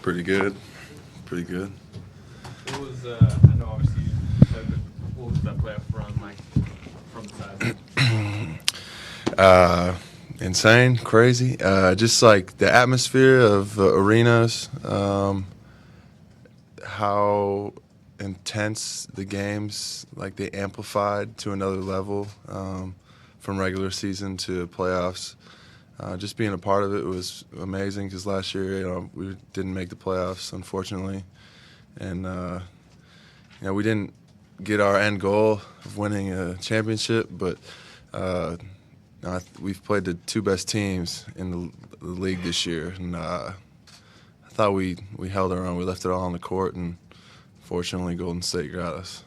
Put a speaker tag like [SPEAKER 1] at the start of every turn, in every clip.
[SPEAKER 1] Pretty good. Pretty good.
[SPEAKER 2] What was I know obviously you said that, what was that playoff run like from the sideline?
[SPEAKER 1] Insane, crazy. Just like the atmosphere of arenas, how intense the games, like they amplified to another level from regular season to playoffs. Just being a part of it was amazing because last year, we didn't make the playoffs, unfortunately, and we didn't get our end goal of winning a championship, but we've played the two best teams in the league this year, and I thought we held our own. We left it all on the court, and fortunately, Golden State got us.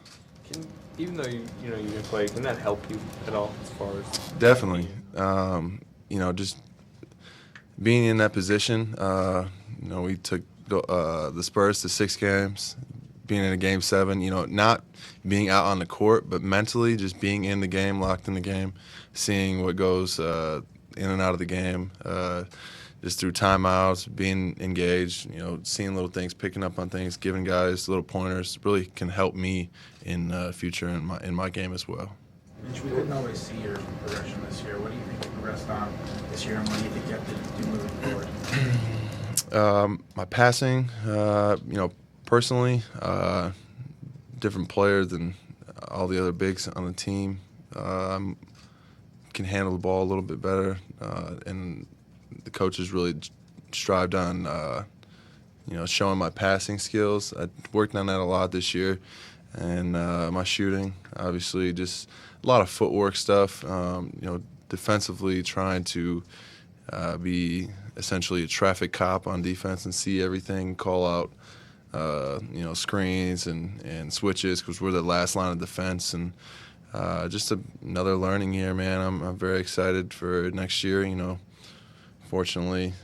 [SPEAKER 2] Even though you didn't play, can that help you at all as far as
[SPEAKER 1] Definitely. Just being in that position, we took the Spurs to 6 games, being in a game 7, not being out on the court, but mentally just being in the game, locked in the game, seeing what goes in and out of the game, just through timeouts, being engaged, seeing little things, picking up on things, giving guys little pointers really can help me in future in my game as well.
[SPEAKER 3] Mitch, we couldn't always see your progression this year. What do you think you progressed on this year, and what do you think you have to do moving forward?
[SPEAKER 1] My passing, personally, different player than all the other bigs on the team. Can handle the ball a little bit better, and the coaches really strived on, showing my passing skills. I worked on that a lot this year, and my shooting, obviously, just a lot of footwork stuff. Defensively, trying to be essentially a traffic cop on defense and see everything, call out, screens and switches because we're the last line of defense, and just another learning year, man. I'm very excited for next year. Fortunately,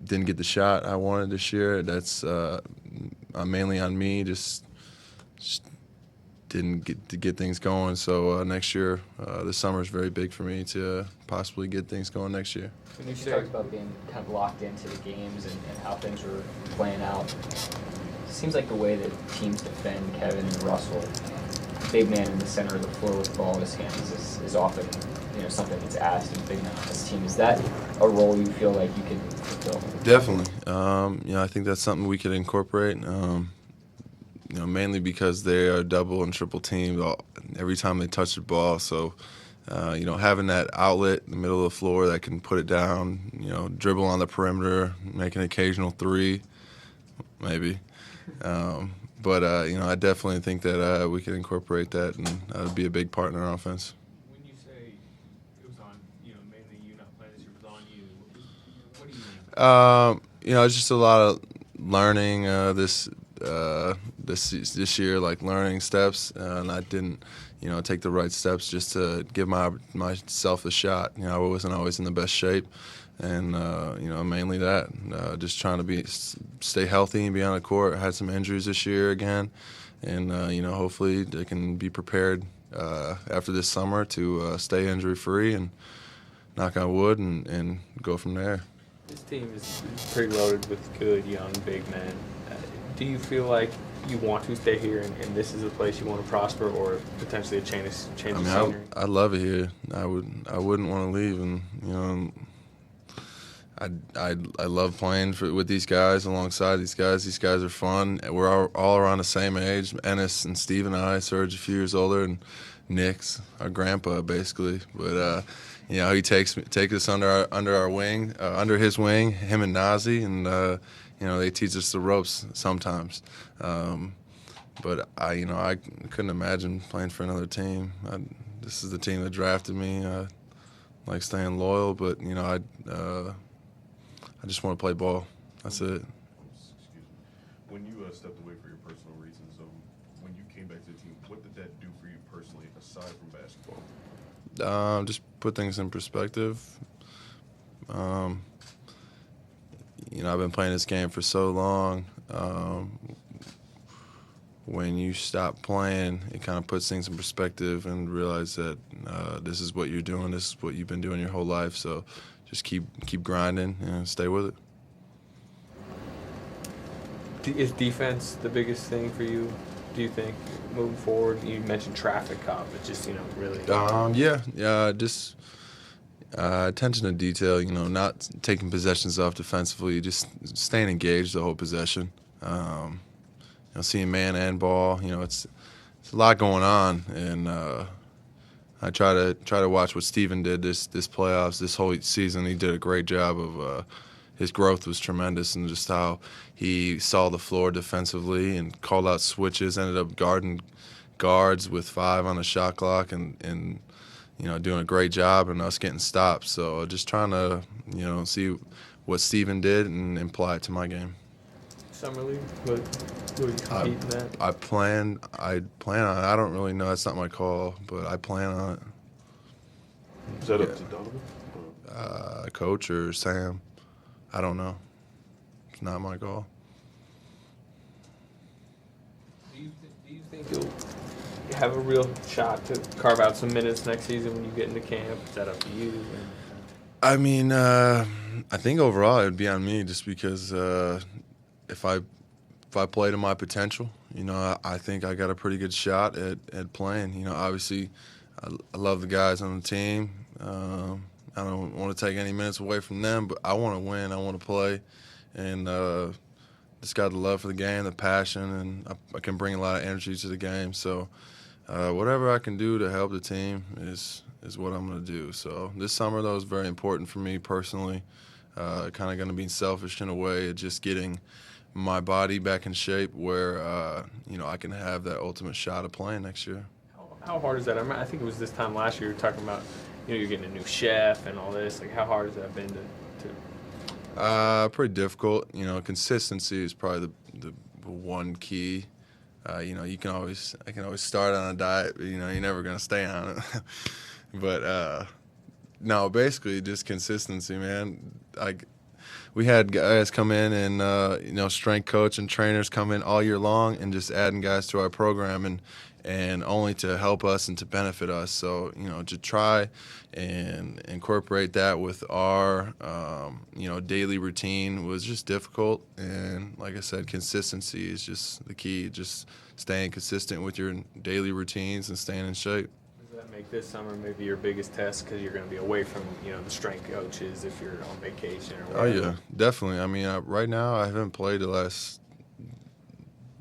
[SPEAKER 1] didn't get the shot I wanted this year. That's mainly on me. Just didn't get to get things going. So next year, this summer is very big for me to possibly get things going next year.
[SPEAKER 4] When you talked about being kind of locked into the games and how things were playing out, it seems like the way that teams defend Kevin and Russell, big man in the center of the floor with the ball in his hands is often something that's asked of big men on this team. Is that a role you feel like you can fulfill?
[SPEAKER 1] Definitely. I think that's something we could incorporate. Mainly because they are double and triple teamed every time they touch the ball. So, having that outlet in the middle of the floor that can put it down, dribble on the perimeter, make an occasional 3, maybe. But I definitely think that we can incorporate that and be a big part in our offense.
[SPEAKER 2] When you say it was on, mainly you not playing this year, it was on you, what do you mean?
[SPEAKER 1] It's just a lot of learning this year, like learning steps, and I didn't, take the right steps just to give myself a shot. I wasn't always in the best shape, and mainly that, just trying to stay healthy and be on the court. I had some injuries this year again, and hopefully they can be prepared after this summer to stay injury free and knock on wood and go from there.
[SPEAKER 2] This team is pretty loaded with good young big men. Do you feel like you want to stay here and this is a place you want to prosper, or potentially a change of scenery?
[SPEAKER 1] I love it here. I wouldn't want to leave, and I love playing with these guys, alongside these guys. These guys are fun. We're all around the same age. Ennis and Steve and I, Serge a few years older, and Nick's our grandpa basically. But he takes us under his wing, him and Nazi, and they teach us the ropes sometimes. But I couldn't imagine playing for another team. This is the team that drafted me. I like staying loyal, but I just want to play ball. That's it.
[SPEAKER 5] Excuse me. When you stepped away for your personal reasons, when you came back to the team, what did that do for you personally, aside from basketball?
[SPEAKER 1] Just put things in perspective. I've been playing this game for so long. When you stop playing, it kind of puts things in perspective and realize that this is what you're doing. This is what you've been doing your whole life. So just keep grinding and stay with it.
[SPEAKER 2] Is defense the biggest thing for you, do you think, moving forward? You mentioned traffic cop, but just, really.
[SPEAKER 1] Just attention to detail, not taking possessions off defensively, just staying engaged the whole possession. Seeing man and ball, it's a lot going on, and I try to watch what Steven did this playoffs, this whole season. He did a great job of his growth was tremendous, and just how he saw the floor defensively and called out switches, ended up guarding guards with 5 on the shot clock, and doing a great job and us getting stopped. So just trying to see what Steven did and apply it to my game.
[SPEAKER 2] Summer league, will you compete in that?
[SPEAKER 1] I plan on it. I don't really know. That's not my call, but I plan on it.
[SPEAKER 5] Is that up to Donovan?
[SPEAKER 1] Coach or Sam? I don't know. It's not my call.
[SPEAKER 2] Do you think you'll have a real shot to carve out some minutes next season when you get into camp? Is that up to you?
[SPEAKER 1] I mean, I think overall it would be on me, just because if I play to my potential, I think I got a pretty good shot at playing. Obviously, I love the guys on the team. I don't want to take any minutes away from them, but I want to win. I want to play, and just got the love for the game, the passion, and I can bring a lot of energy to the game. So whatever I can do to help the team is what I'm going to do. So this summer, though, is very important for me personally. Kind of going to be selfish in a way, just getting my body back in shape where I can have that ultimate shot of playing next year.
[SPEAKER 2] How hard is that? I think it was this time last year you were talking about you're getting a new chef and all this. Like, how hard has that been to
[SPEAKER 1] Pretty difficult. Consistency is probably the one key. I can always start on a diet, but you're never gonna stay on it. But no, basically just consistency, man. We had guys come in and strength coach and trainers come in all year long and just adding guys to our program and only to help us and to benefit us. So to try and incorporate that with our daily routine was just difficult. And like I said, consistency is just the key. Just staying consistent with your daily routines and staying in shape.
[SPEAKER 2] Does that make this summer maybe your biggest test because you're going to be away from the strength coaches if you're on vacation or whatever?
[SPEAKER 1] Oh yeah, definitely. I mean, right now I haven't played the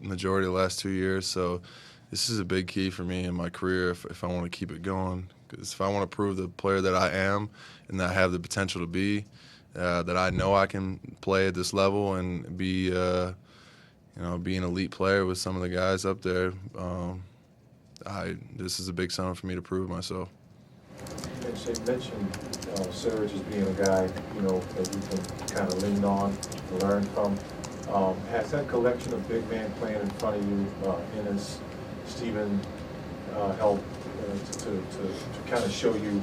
[SPEAKER 1] majority of the last 2 years, so this is a big key for me in my career if I want to keep it going. Because if I want to prove the player that I am and that I have the potential to be, that I know I can play at this level and be an elite player with some of the guys up there. This is a big summer for me to prove myself.
[SPEAKER 6] You mentioned Serge as being a guy, that you can kind of lean on, learn from. Has that collection of big men playing in front of you, Ennis, Steven, helped to kind of show you,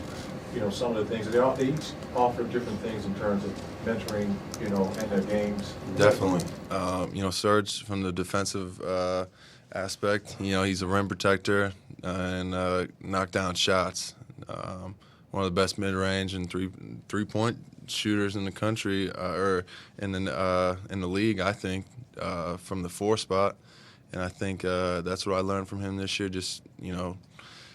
[SPEAKER 6] some of the things? They each offer different things in terms of mentoring, in their games.
[SPEAKER 1] Definitely. Serge from the defensive aspect, he's a rim protector and knock down shots. One of the best mid-range and three-point shooters in the country, or in the league, I think, from the 4 spot. And I think that's what I learned from him this year. Just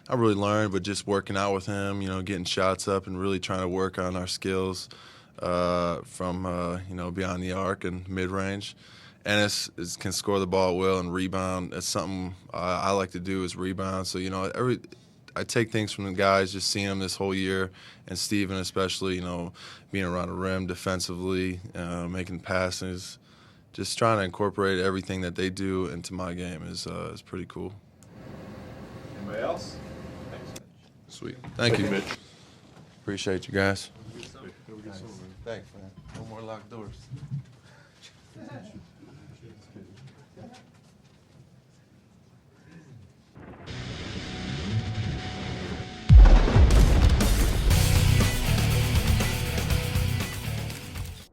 [SPEAKER 1] I really learned, but just working out with him, getting shots up and really trying to work on our skills from beyond the arc and mid-range. Ennis can score the ball well and rebound. That's something I like to do, is rebound. So I take things from the guys, just seeing them this whole year, and Steven especially, being around the rim defensively, making passes, just trying to incorporate everything that they do into my game is pretty cool.
[SPEAKER 3] Anybody else? Thanks.
[SPEAKER 1] Sweet. Thank you.
[SPEAKER 5] Mitch.
[SPEAKER 1] Appreciate you guys.
[SPEAKER 5] Have a good summer, man.
[SPEAKER 1] Thanks, man. No more locked doors.